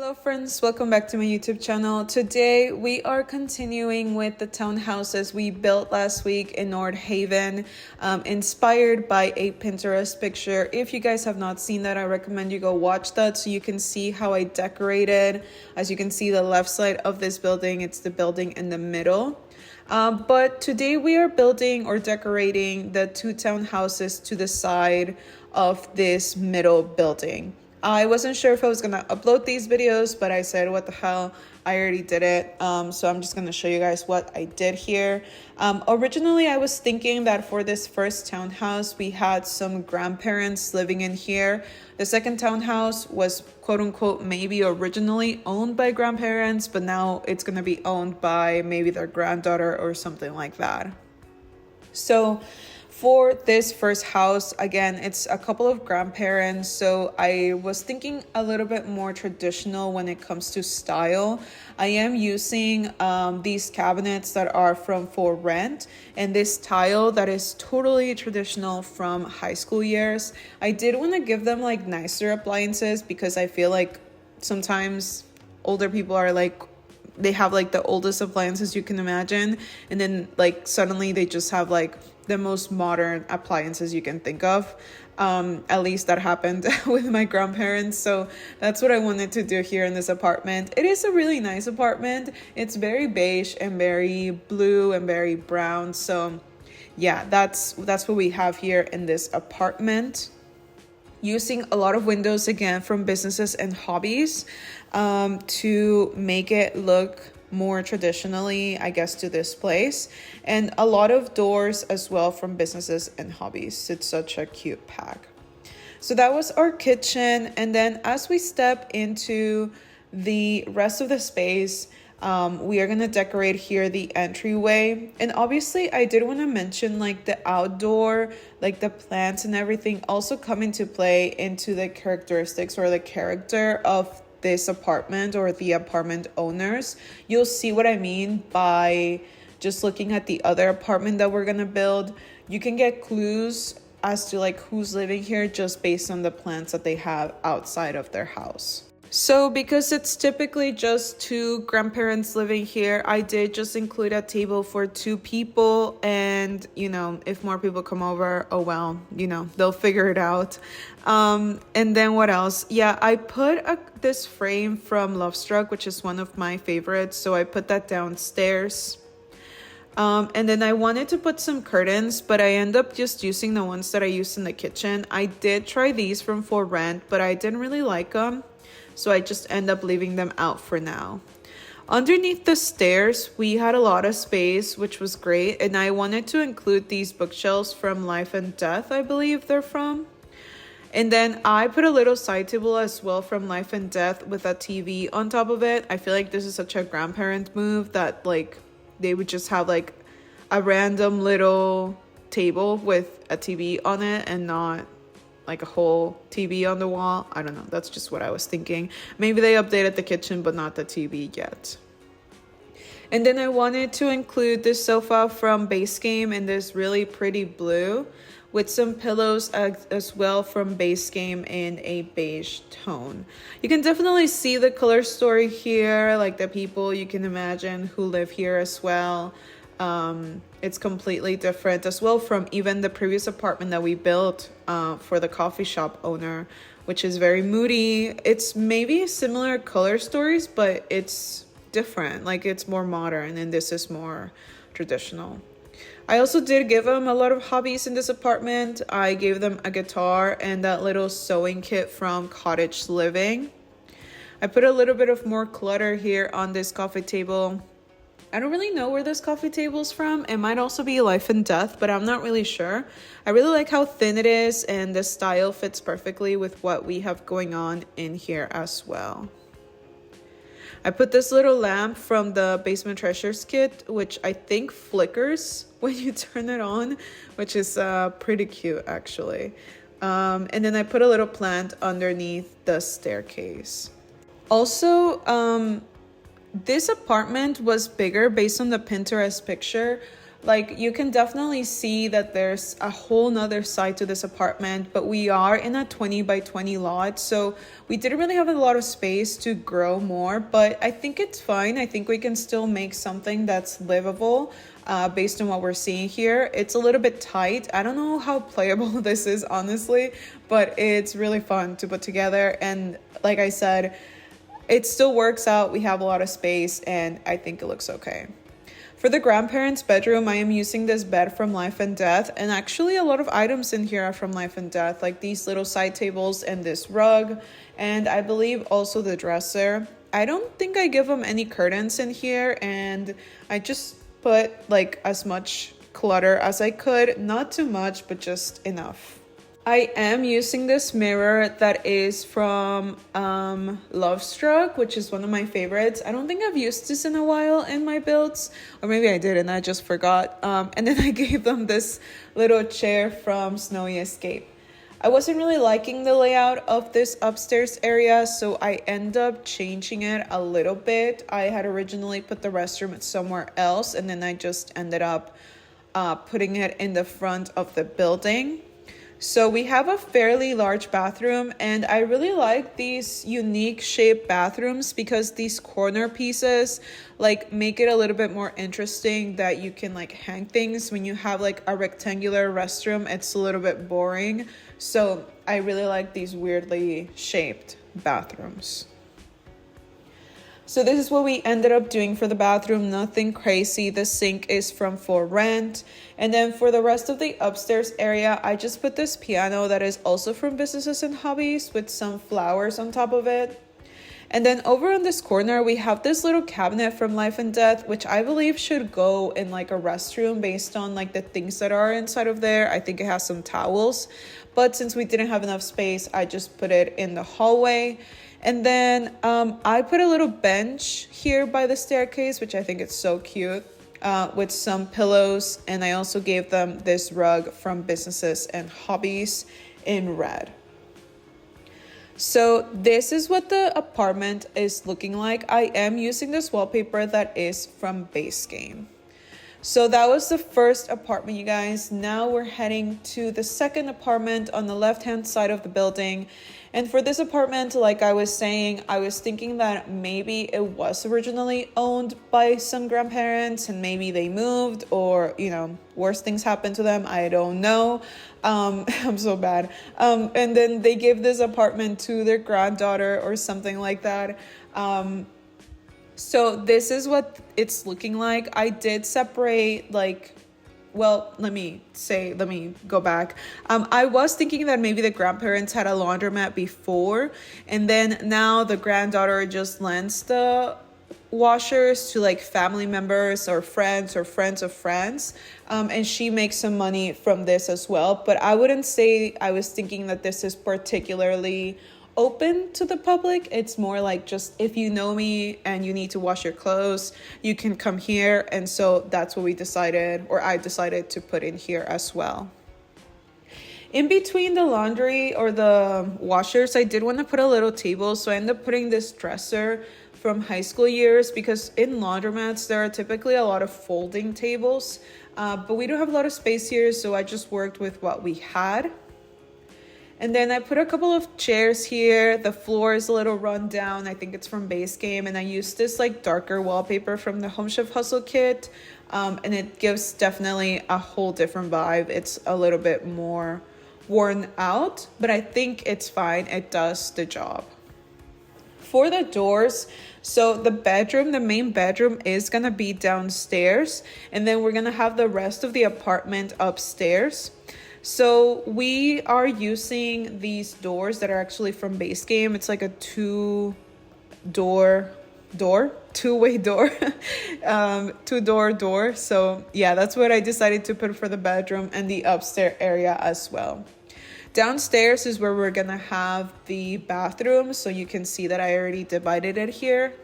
Hello friends, welcome back to my YouTube channel. Today we are continuing with the townhouses we built last week in North Haven, inspired by a Pinterest picture. If you guys have not seen that, I recommend you go watch that so you can see how I decorated. As you can see, the left side of this building, it's the building in the middle. But today we are building or decorating the two townhouses to the side of this middle building. I wasn't sure if I was going to upload these videos, but I said, what the hell, I already did it. So I'm just going to show you guys what I did here. Originally, I was thinking that for this first townhouse, we had some grandparents living in here. The second townhouse was quote unquote maybe originally owned by grandparents, but now it's going to be owned by maybe their granddaughter or something like that. So for this first house, again, it's a couple of grandparents, so I was thinking a little bit more traditional when it comes to style. I am using these cabinets that are from For Rent and this tile that is totally traditional from high school years. I did want to give them like nicer appliances because I feel like sometimes older people are like, they have like the oldest appliances you can imagine, and then like suddenly they just have like the most modern appliances you can think of. At least that happened with my grandparents. So that's what I wanted to do here in this apartment. It is a really nice apartment. It's very beige and very blue and very brown. So yeah, that's what we have here in this apartment. Using a lot of windows again from businesses and hobbies to make it look more traditionally, I guess, to this place, and a lot of doors as well from businesses and hobbies. It's such a cute pack. So that was our kitchen, and then as we step into the rest of the space, we are going to decorate here the entryway. And obviously I did want to mention like the outdoor, like the plants and everything also come into play into the characteristics or the character of this apartment or the apartment owners. You'll see what I mean by just looking at the other apartment that we're going to build. You can get clues as to like who's living here just based on the plants that they have outside of their house. So because it's typically just two grandparents living here, I did just include a table for two people. And, you know, if more people come over, oh well, you know, they'll figure it out. And then what else? Yeah, I put this frame from Lovestruck, which is one of my favorites. So I put that downstairs. And then I wanted to put some curtains, but I end up just using the ones that I used in the kitchen. I did try these from For Rent, but I didn't really like them. So I just end up leaving them out for now. Underneath the stairs, we had a lot of space, which was great. And I wanted to include these bookshelves from Life and Death, I believe they're from. And then I put a little side table as well from Life and Death with a TV on top of it. I feel like this is such a grandparent move that like they would just have like a random little table with a TV on it and not like a whole TV on the wall. I don't know. That's just what I was thinking. Maybe they updated the kitchen, but not the TV yet. And then I wanted to include this sofa from Base Game in this really pretty blue with some pillows as well from Base Game in a beige tone. You can definitely see the color story here, like the people you can imagine who live here as well. It's completely different as well from even the previous apartment that we built for the coffee shop owner, which is very moody. It's maybe similar color stories, but it's different. Like it's more modern and this is more traditional. I also did give them a lot of hobbies in this apartment. I gave them a guitar and that little sewing kit from Cottage Living. I put a little bit of more clutter here on this coffee table. I don't really know where this coffee table is from. It might also be Life and Death, but I'm not really sure. I really like how thin it is and the style fits perfectly with what we have going on in here as well. I put this little lamp from the Basement Treasures kit, which I think flickers when you turn it on, which is pretty cute actually. And then I put a little plant underneath the staircase. Also, this apartment was bigger based on the Pinterest picture, Like, you can definitely see that there's a whole nother side to this apartment, but we are in a 20 by 20 lot, so we didn't really have a lot of space to grow more, but I think it's fine. I think we can still make something that's livable based on what we're seeing here. It's a little bit tight. I don't know how playable this is, honestly, but it's really fun to put together. And like I said, it still works out. We have a lot of space, and I think it looks okay. For the grandparents' bedroom, I am using this bed from Life and Death, and actually a lot of items in here are from Life and Death, like these little side tables and this rug, and I believe also the dresser. I don't think I give them any curtains in here, and I just put like as much clutter as I could, not too much, but just enough. I am using this mirror that is from Love Struck, which is one of my favorites. I don't think I've used this in a while in my builds, or maybe I did and I just forgot. And then I gave them this little chair from Snowy Escape. I wasn't really liking the layout of this upstairs area, so I end up changing it a little bit. I had originally put the restroom somewhere else, and then I just ended up putting it in the front of the building. So we have a fairly large bathroom, and I really like these unique shaped bathrooms because these corner pieces like make it a little bit more interesting that you can like hang things. When you have like a rectangular restroom, it's a little bit boring. So I really like these weirdly shaped bathrooms. So this is what we ended up doing for the bathroom. Nothing crazy. The sink is from For Rent. And then for the rest of the upstairs area, I just put this piano that is also from Businesses and Hobbies with some flowers on top of it. And then over on this corner, we have this little cabinet from Life and Death, which I believe should go in like a restroom based on like the things that are inside of there. I think it has some towels. But since we didn't have enough space, I just put it in the hallway. And then I put a little bench here by the staircase, which I think is so cute, with some pillows. And I also gave them this rug from Businesses and Hobbies in red. So this is what the apartment is looking like. I am using this wallpaper that is from Base Game. So that was the first apartment, you guys. Now we're heading to the second apartment on the left-hand side of the building. And for this apartment, like I was saying, I was thinking that maybe it was originally owned by some grandparents and maybe they moved, or, you know, worse things happened to them. I don't know. I'm so bad. And then they gave this apartment to their granddaughter or something like that. So this is what it's looking like. I did separate let me go back. I was thinking that maybe the grandparents had a laundromat before, and then now the granddaughter just lends the washers to like family members or friends of friends. And she makes some money from this as well. But I wouldn't say I was thinking that this is particularly open to the public. It's more like just if you know me and you need to wash your clothes, you can come here. And so that's what we decided, or I decided to put in here as well. In between the laundry or the washers, I did want to put a little table. So I ended up putting this dresser from high school years, because in laundromats, there are typically a lot of folding tables, but we don't have a lot of space here. So I just worked with what we had. And then I put a couple of chairs here. The floor is a little run down. I think it's from Base Game. And I used this like darker wallpaper from the Home Chef Hustle kit. And it gives definitely a whole different vibe. It's a little bit more worn out, but I think it's fine. It does the job. For the doors, so the main bedroom is gonna be downstairs. And then we're gonna have the rest of the apartment upstairs. So we are using these doors that are actually from Base Game. It's like a two-way door. Two-door door. So yeah, that's what I decided to put for the bedroom and the upstairs area as well. Downstairs is where we're gonna have the bathroom. So you can see that I already divided it here.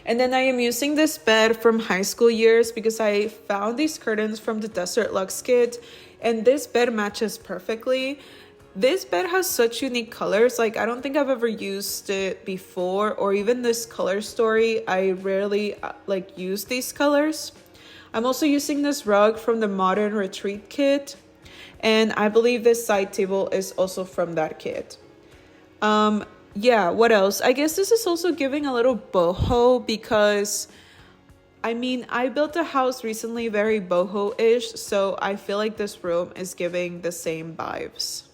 And then I am using this bed from high school years because I found these curtains from the Desert Luxe kit. And this bed matches perfectly. This bed has such unique colors. Like, I don't think I've ever used it before, or even this color story. I rarely use these colors. I'm also using this rug from the Modern Retreat kit, and I believe this side table is also from that kit. Yeah, what else? I guess this is also giving a little boho because I mean, I built a house recently very boho-ish, so I feel like this room is giving the same vibes.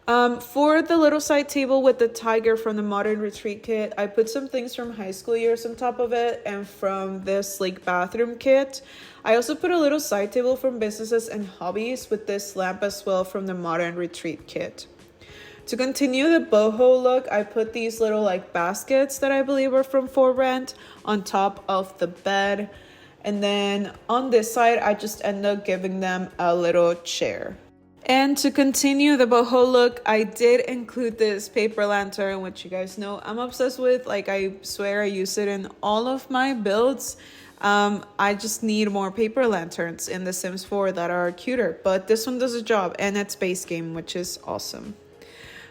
For the little side table with the tiger from the Modern Retreat kit, I put some things from high school years on top of it and from the sleek bathroom kit. I also put a little side table from businesses and hobbies with this lamp as well from the Modern Retreat kit. To continue the boho look, I put these little like baskets that I believe are from For Rent on top of the bed. And then on this side, I just end up giving them a little chair. And to continue the boho look, I did include this paper lantern, which you guys know I'm obsessed with. Like, I swear I use it in all of my builds. I just need more paper lanterns in The Sims 4 that are cuter. But this one does a job, and it's base game, which is awesome.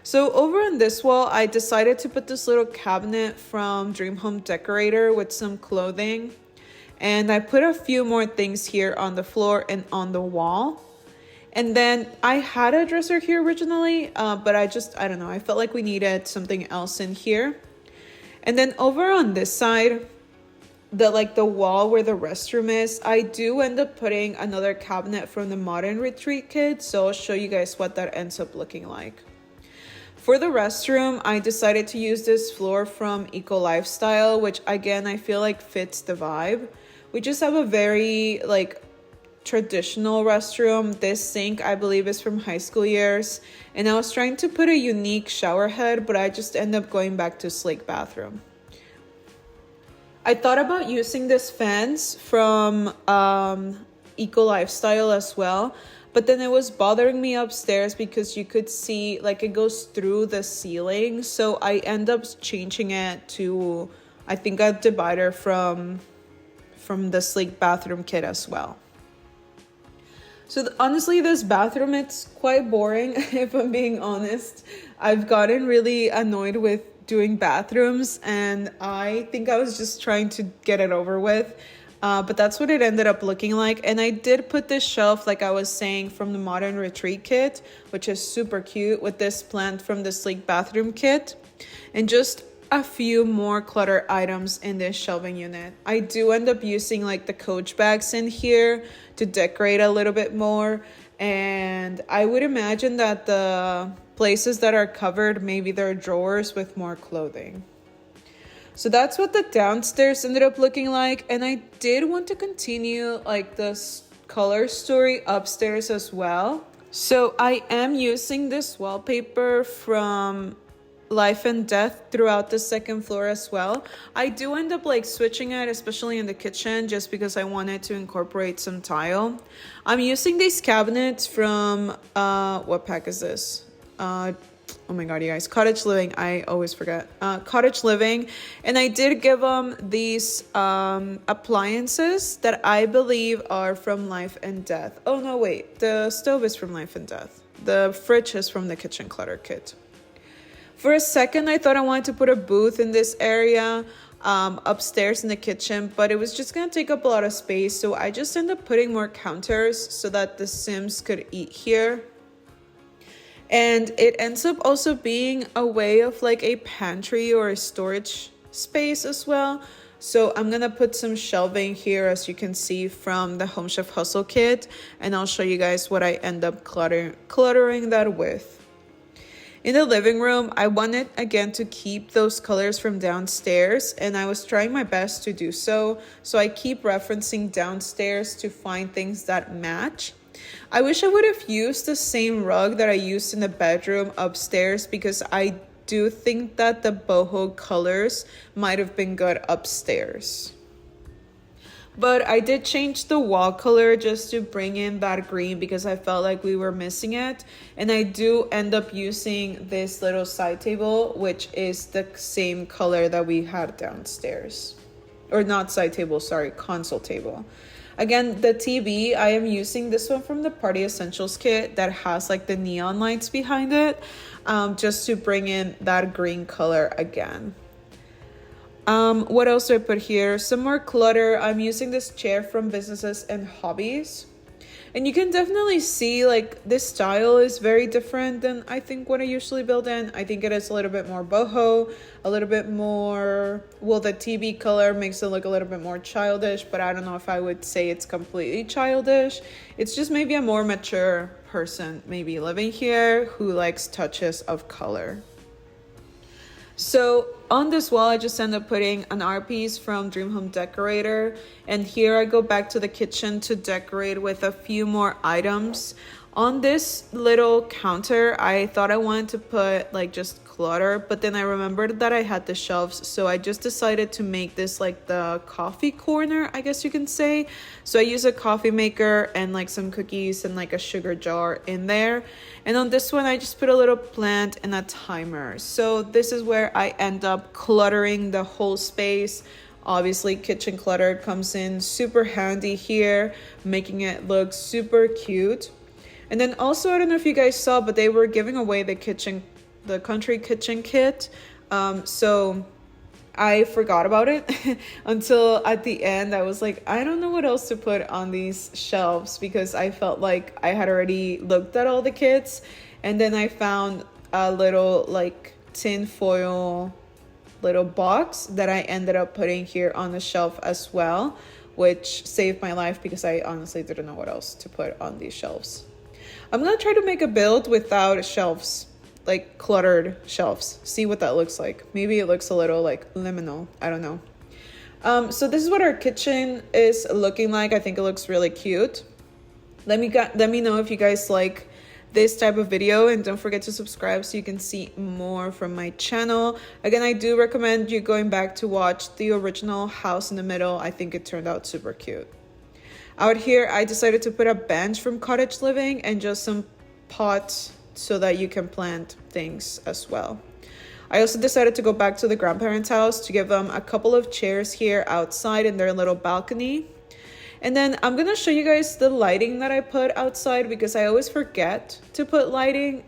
So over on this wall, I decided to put this little cabinet from Dream Home Decorator with some clothing. And I put a few more things here on the floor and on the wall. And then I had a dresser here originally, but I don't know. I felt like we needed something else in here. And then over on this side, the wall where the restroom is, I do end up putting another cabinet from the Modern Retreat kit. So I'll show you guys what that ends up looking like. For the restroom, I decided to use this floor from Eco Lifestyle, which again, I feel like fits the vibe. We just have a very traditional restroom. This sink, I believe, is from high school years. And I was trying to put a unique shower head, but I just end up going back to sleek bathroom. I thought about using this fence from Eco Lifestyle as well. But then it was bothering me upstairs because you could see it goes through the ceiling. So I end up changing it to, I think, a divider from the sleek bathroom kit as well. So honestly, this bathroom, it's quite boring if I'm being honest. I've gotten really annoyed with doing bathrooms and I think I was just trying to get it over with. But that's what it ended up looking like. And I did put this shelf, like I was saying, from the Modern Retreat kit, which is super cute, with this plant from the sleek bathroom kit. And just a few more clutter items in this shelving unit. I do end up using the Coach bags in here to decorate a little bit more. And I would imagine that the places that are covered, maybe they're drawers with more clothing. So that's what the downstairs ended up looking like. And I did want to continue this color story upstairs as well. So I am using this wallpaper from Life and Death throughout the second floor as well. I do end up switching it, especially in the kitchen, just because I wanted to incorporate some tile. I'm using these cabinets from, what pack is this? Oh my god, you guys, Cottage Living. I always forget. Cottage Living. And I did give them these appliances that I believe are from Life and Death. Oh no, wait. The stove is from Life and Death. The fridge is from the Kitchen Clutter kit. For a second, I thought I wanted to put a booth in this area upstairs in the kitchen, but it was just going to take up a lot of space. So I just ended up putting more counters so that the Sims could eat here. And it ends up also being a way of a pantry or a storage space as well. So I'm going to put some shelving here, as you can see, from the Home Chef Hustle kit. And I'll show you guys what I end up cluttering that with. In the living room, I wanted, again, to keep those colors from downstairs. And I was trying my best to do so. So I keep referencing downstairs to find things that match. I wish I would have used the same rug that I used in the bedroom upstairs, because I do think that the boho colors might have been good upstairs. But I did change the wall color just to bring in that green because I felt like we were missing it. And I do end up using this little side table, which is the same color that we had downstairs. Or not side table, sorry, console table. Again, the TV, I am using this one from the Party Essentials kit that has the neon lights behind it, just to bring in that green color again. What else do I put here? Some more clutter. I'm using this chair from Businesses and Hobbies. And you can definitely see like this style is very different than I think what I usually build in. I think it is a little bit more boho, a little bit more, well, the TV color makes it look a little bit more childish, but I don't know if I would say it's completely childish. It's just maybe a more mature person maybe living here who likes touches of color. So on this wall, I just end up putting an art piece from Dream Home Decorator. And here I go back to the kitchen to decorate with a few more items. On this little counter, I thought I wanted to put like just clutter, but then I remembered that I had the shelves. So I just decided to make this like the coffee corner, I guess you can say. So I use a coffee maker and like some cookies and like a sugar jar in there. And on this one, I just put a little plant and a timer. So this is where I end up cluttering the whole space. Obviously, kitchen clutter comes in super handy here, making it look super cute. And then also, I don't know if you guys saw, but they were giving away the country kitchen kit. So I forgot about it until at the end. I was like, I don't know what else to put on these shelves because I felt like I had already looked at all the kits. And then I found a little like tin foil little box that I ended up putting here on the shelf as well, which saved my life because I honestly didn't know what else to put on these shelves. I'm gonna try to make a build without shelves, like cluttered shelves. See what that looks like. Maybe it looks a little like liminal. I don't know. So this is what our kitchen is looking like. I think it looks really cute. Let me know if you guys like this type of video, and don't forget to subscribe so you can see more from my channel. Again, I do recommend you going back to watch the original house in the middle. I think it turned out super cute. Out here, I decided to put a bench from Cottage Living and just some pots so that you can plant things as well. I also decided to go back to the grandparents' house to give them a couple of chairs here outside in their little balcony. And then I'm going to show you guys the lighting that I put outside because I always forget to put lighting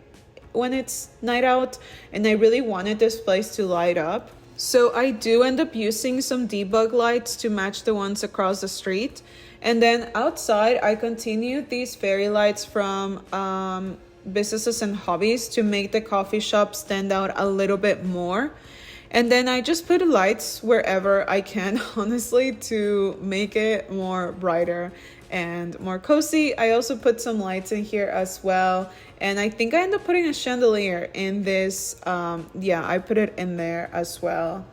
when it's night out, and I really wanted this place to light up. So I do end up using some debug lights to match the ones across the street. And then outside, I continued these fairy lights from Businesses and Hobbies to make the coffee shop stand out a little bit more. And then I just put lights wherever I can, honestly, to make it more brighter and more cozy. I also put some lights in here as well. And I think I ended up putting a chandelier in this. I put it in there as well.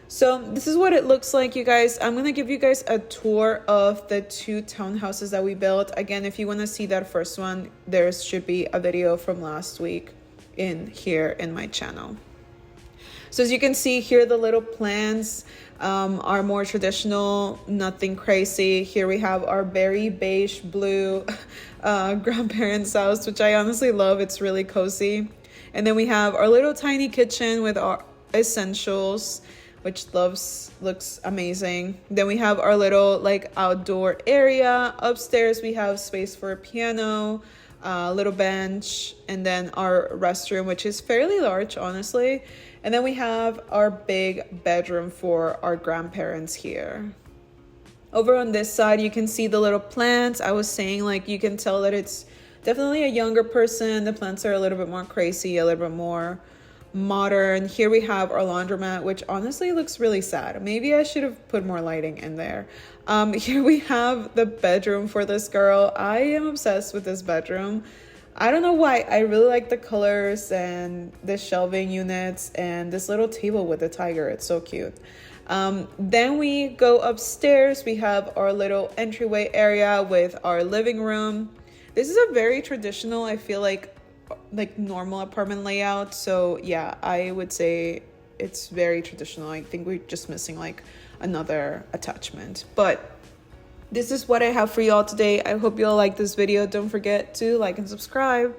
So this is what it looks like, you guys. I'm going to give you guys a tour of the 2 townhouses that we built. Again, if you want to see that first one, there should be a video from last week in here in my channel. So as you can see here, the little plans are more traditional, nothing crazy. Here we have our very beige blue grandparents' house, which I honestly love. It's really cozy. And then we have our little tiny kitchen with our essentials, which looks amazing. Then we have our little like outdoor area. Upstairs we have space for a piano, a little bench, and then our restroom, which is fairly large, honestly. And then we have our big bedroom for our grandparents here. Over on this side, you can see the little plants. I was saying, like, you can tell that it's definitely a younger person. The plants are a little bit more crazy, a little bit more modern. Here we have our laundromat, which honestly looks really sad. Maybe I should have put more lighting in there. Here we have the bedroom for this girl. I am obsessed with this bedroom. I don't know why. I really like the colors and the shelving units and this little table with the tiger. It's so cute. Then we go upstairs. We have our little entryway area with our living room. This is a very traditional, I feel like normal apartment layout. So yeah, I would say it's very traditional. I think we're just missing like another attachment, but this is what I have for y'all today. I hope y'all like this video. Don't forget to like and subscribe.